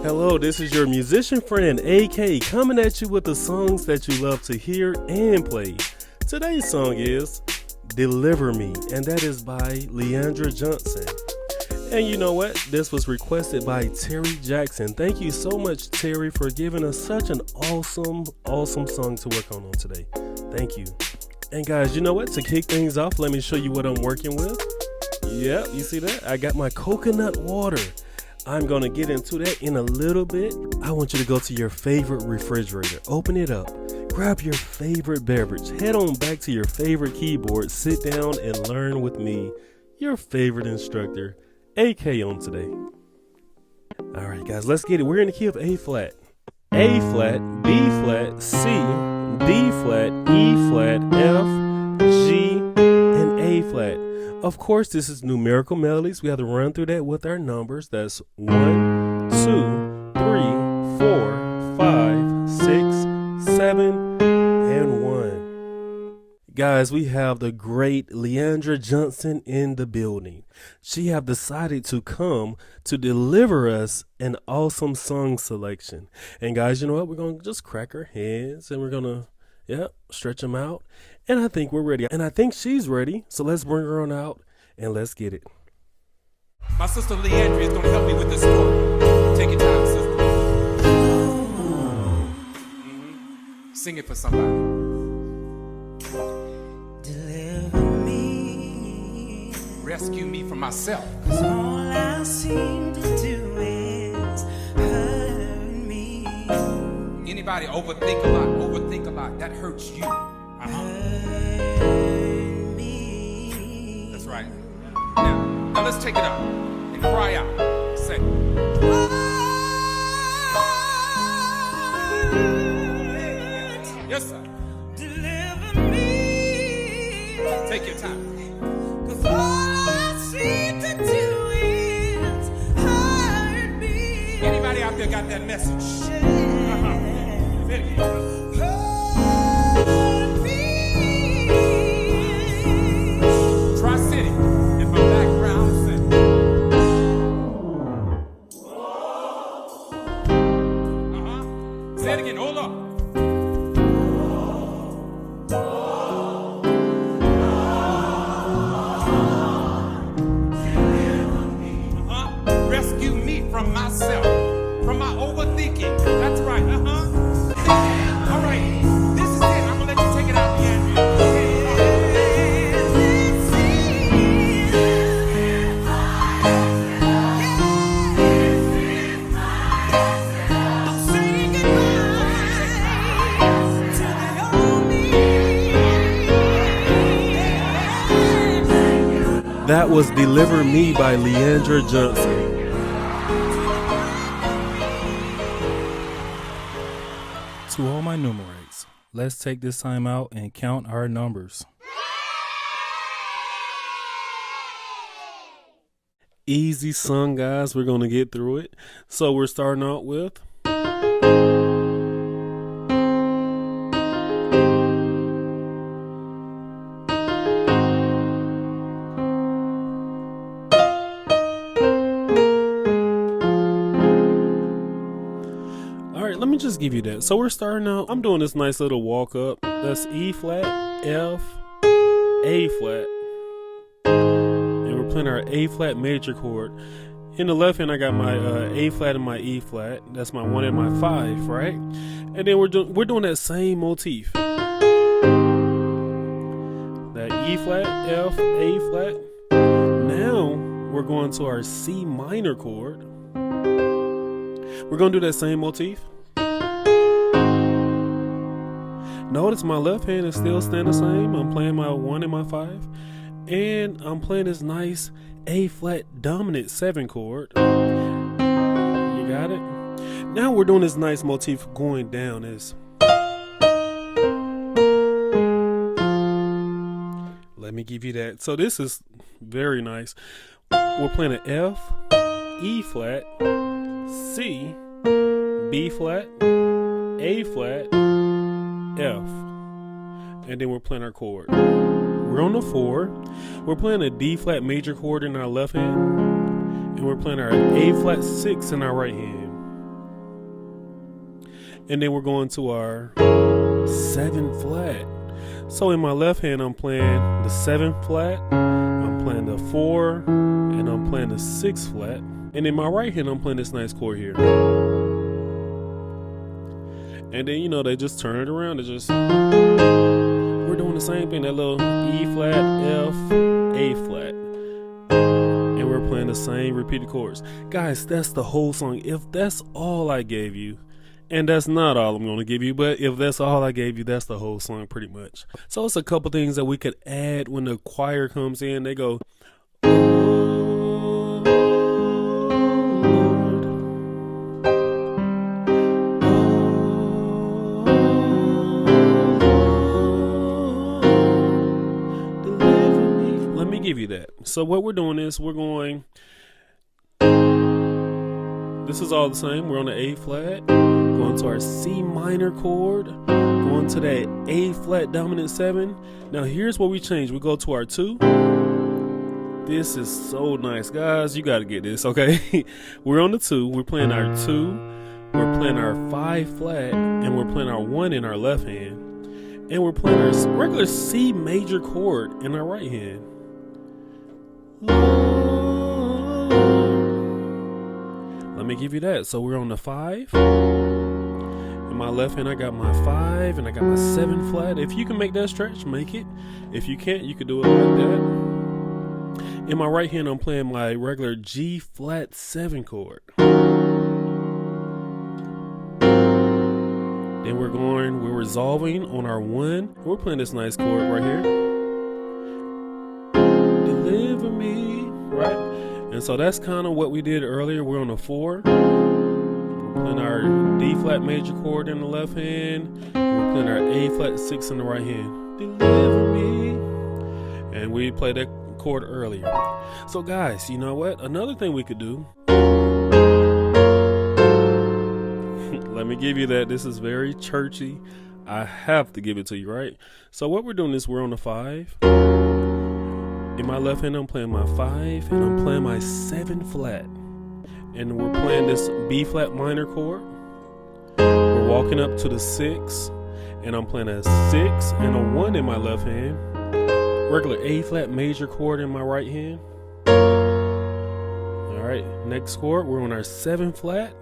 Hello, this is your musician friend AK coming at you with the songs that you love to hear and play. Today's song is Deliver Me, and that is by Leandra Johnson. And you know what? This was requested by Terry Jackson. Thank you so much, Terry, for giving us such an awesome song to work on today. Thank you. And guys, you know what? To kick things off, let me show you what I'm working with. Yep, you see that? I got my coconut water. I'm going to get into that in a little bit. I want you to go to your favorite refrigerator, open it up, grab your favorite beverage, head on back to your favorite keyboard, sit down and learn with me, your favorite instructor, AK on today. All right, guys, let's get it. We're in the key of A flat, B flat, C, D flat, E flat, F, G, and A flat. Of course, this is numerical melodies. We have to run through that with our numbers. That's 1, 2, 3, 4, 5, 6, 7, and 1. Guys, we have the great Leandra Johnson in the building. She have decided to come to deliver us an awesome song selection. And guys, you know what? We're going to just crack our hands and we're going to stretch them out. And I think we're ready. And I think she's ready. So let's bring her on out and let's get it. My sister Andria is going to help me with this story. Take your time, sister. Sing it for somebody. Deliver me. Rescue me from myself. 'Cause all I seem to do is hurt me. Anybody overthink a lot, that hurts you. Hurt me. That's right. Now let's take it up and cry out. Say. Yes, sir. Deliver me. Take your time. 'Cause all I seem to do is hurt me. Anybody out there got that message? Say it again. Tri-City, in my background, say. Say it again, hold up. Rescue me from myself, from my overthinking. That's right, All right, this is it. I'm gonna let you take it out, Andrea. That was Deliver Me by Leandra Johnson. To all my numerates, let's take this time out and count our numbers. Easy song, guys. We're going to get through it. So we're starting out with let me just give you that. So we're starting out. I'm doing this nice little walk up. That's E flat, F, A flat. And we're playing our A flat major chord. In the left hand, I got my A flat and my E flat. That's my 1 and my 5, right? And then we're doing that same motif. That E flat, F, A flat. Now we're going to our C minor chord. We're going to do that same motif. Notice my left hand is still staying the same. I'm playing my 1 and my 5. And I'm playing this nice A flat dominant 7 chord. You got it? Now we're doing this nice motif going down. Let me give you that. So this is very nice. We're playing an F, E flat, C, B flat, A flat, F, and then we're playing our chord. We're on the 4. We're playing a D flat major chord in our left hand, and we're playing our A flat 6 in our right hand. And then we're going to our 7 flat. So in my left hand, I'm playing the 7 flat, I'm playing the 4, and I'm playing the 6 flat. And in my right hand, I'm playing this nice chord here. And then, you know, they just turn it around. We're doing the same thing, that little E flat, F, A flat. And we're playing the same repeated chords. Guys, that's the whole song. If that's all I gave you, and that's not all I'm going to give you, but if that's all I gave you, that's the whole song pretty much. So it's a couple things that we could add when the choir comes in. They go, oh, Lord. Oh, deliver me. Let me give you that. So what we're doing is we're going, this is all the same. We're on the A flat, going to our C minor chord, going to that A flat dominant 7. Now here's what we change. We go to our 2. This is so nice, guys. You got to get this, okay? We're on the 2. We're playing our 2. We're playing our 5 flat, and we're playing our 1 in our left hand. And we're playing our regular C major chord in our right hand. Let me give you that. So we're on the 5. In my left hand, I got my 5 and I got my 7 flat. If you can make that stretch, make it. If you can't, you could do it like that. In my right hand, I'm playing my regular G flat 7 chord. Then we're resolving on our 1. We're playing this nice chord right here. Deliver me, right? And so that's kind of what we did earlier. We're on the 4. We're playing our D flat major chord in the left hand. We're playing our A flat 6 in the right hand. Deliver me. And we played that chord earlier. So guys, you know what? Another thing we could do. Let me give you that. This is very churchy. I have to give it to you, right? So what we're doing is we're on the 5. In my left hand, I'm playing my 5 and I'm playing my 7 flat. And we're playing this B flat minor chord. We're walking up to the 6 and I'm playing a 6 and a 1 in my left hand. Regular A flat major chord in my right hand. All right, next chord, we're on our 7 flat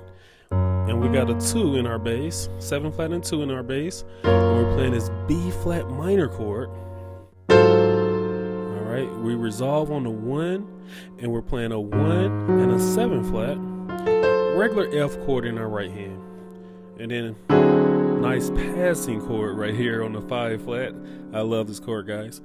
and we got a 2 in our bass. 7 flat and 2 in our bass. And we're playing this B flat minor chord. Right, we resolve on the 1 and we're playing a 1 and a 7 flat, regular F chord in our right hand, and then nice passing chord right here on the 5 flat. I love this chord, guys.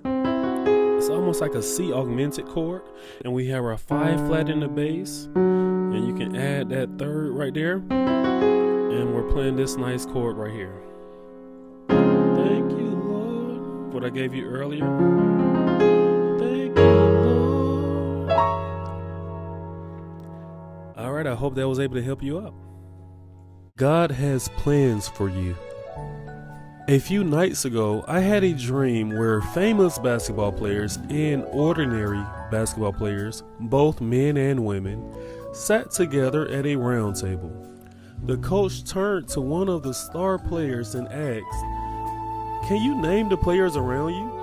It's almost like a C augmented chord, and we have our 5 flat in the bass, and you can add that 3rd right there, and we're playing this nice chord right here. Thank you, Lord, what I gave you earlier. Alright, I hope that was able to help you out. God has plans for you. A few nights ago, I had a dream where famous basketball players and ordinary basketball players, both men and women, sat together at a round table. The coach turned to one of the star players and asked, "Can you name the players around you?"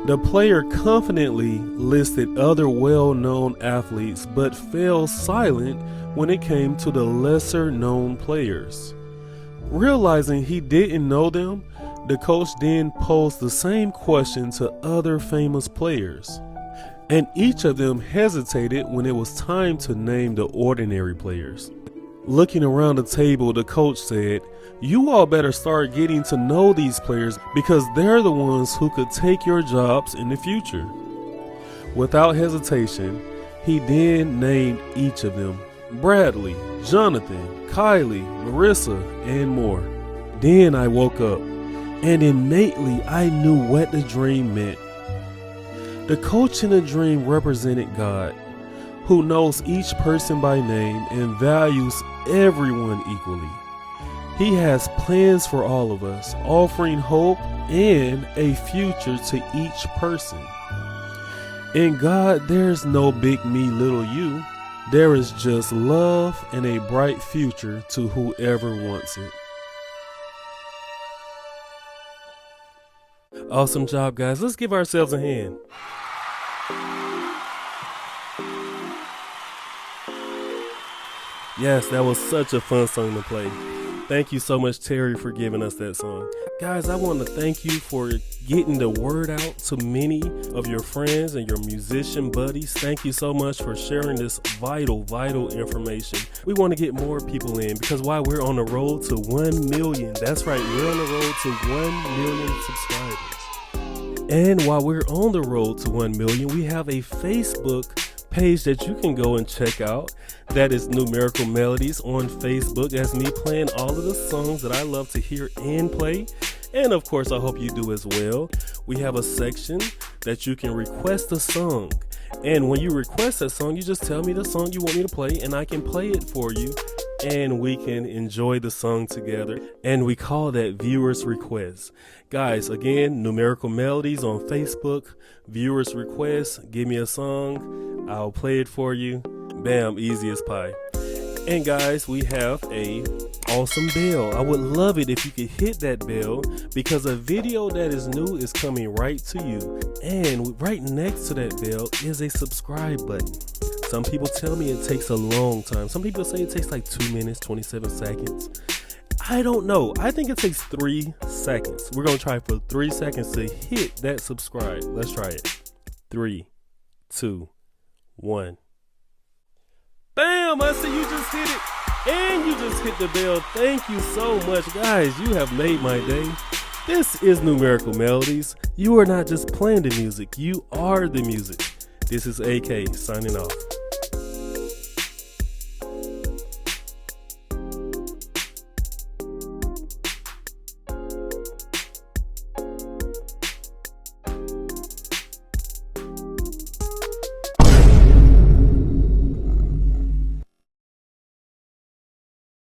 The player confidently listed other well-known athletes but fell silent when it came to the lesser-known players. Realizing he didn't know them, the coach then posed the same question to other famous players, and each of them hesitated when it was time to name the ordinary players. Looking around the table, the coach said, "You all better start getting to know these players because they're the ones who could take your jobs in the future." Without hesitation, he then named each of them: Bradley, Jonathan, Kylie, Marissa, and more. Then I woke up, and innately I knew what the dream meant. The coach in the dream represented God, who knows each person by name and values everyone equally. He has plans for all of us, offering hope and a future to each person. In God, there's no big me, little you. There is just love and a bright future to whoever wants it. Awesome job, guys. Let's give ourselves a hand. Yes, that was such a fun song to play. Thank you so much, Terry, for giving us that song. Guys, I want to thank you for getting the word out to many of your friends and your musician buddies. Thank you so much for sharing this vital information. We want to get more people in because while we're on the road to 1 million, that's right, we're on the road to 1 million subscribers. And while we're on the road to 1 million, we have a Facebook page that you can go and check out. That is Numerical Melodies on Facebook. That's me playing all of the songs that I love to hear and play. And of course, I hope you do as well. We have a section that you can request a song. And when you request a song, you just tell me the song you want me to play and I can play it for you. And we can enjoy the song together. And we call that Viewers Request. Guys, again, Numerical Melodies on Facebook. Viewers Request. Give me a song. I'll play it for you. Bam, easy as pie. And guys, we have a awesome bell. I would love it if you could hit that bell because a video that is new is coming right to you. And right next to that bell is a subscribe button. Some people tell me it takes a long time. Some people say it takes like 2 minutes, 27 seconds. I don't know. I think it takes 3 seconds. We're going to try for 3 seconds to hit that subscribe. Let's try it. 3, 2, 1. Bam! I see you just hit it. And you just hit the bell. Thank you so much, guys. You have made my day. This is Numerical Melodies. You are not just playing the music. You are the music. This is AK signing off.